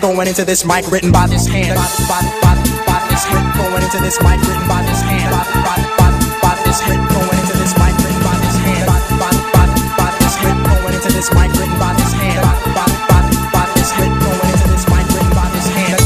Going into this mic written by this hand. By this hand. Going into this mic written by this hand. By this hand. Going into this mic written by this hand. By this hand. Going into this mic written by this hand. By this hand. Going into this mic written by this hand.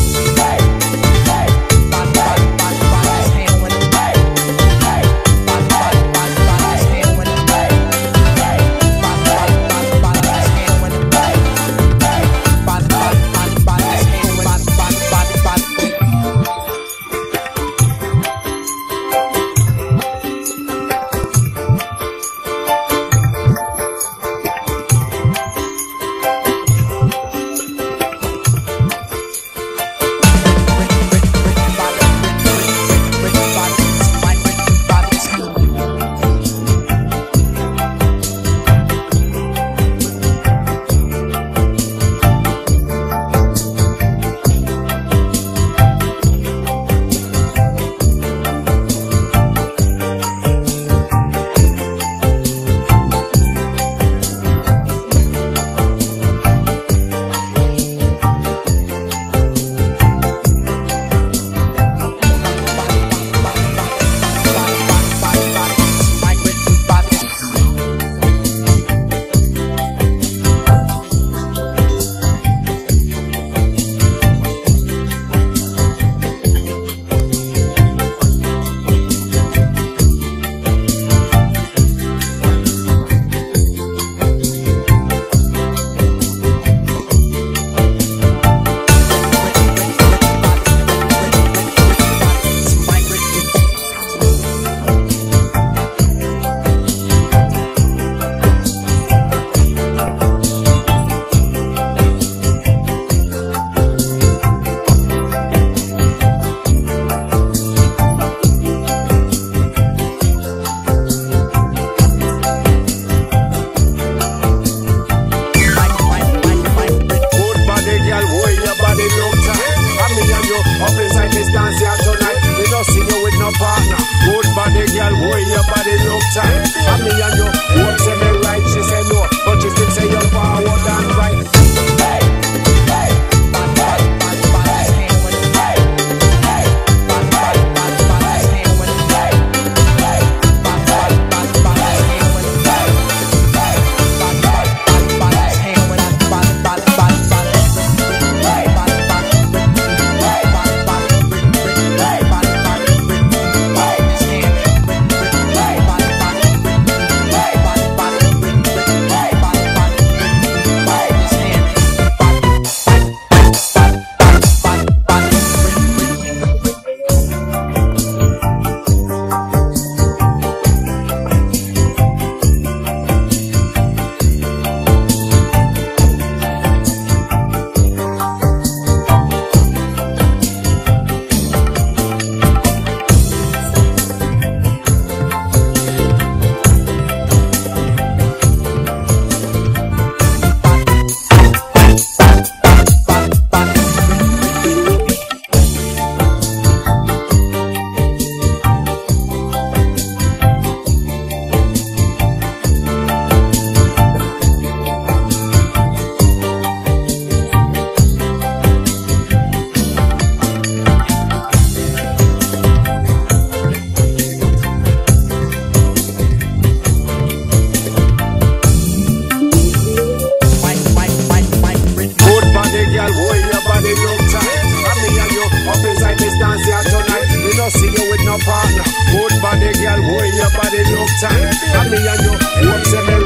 Partner, good body girl, boy, your body look tight. And me and you, what's in the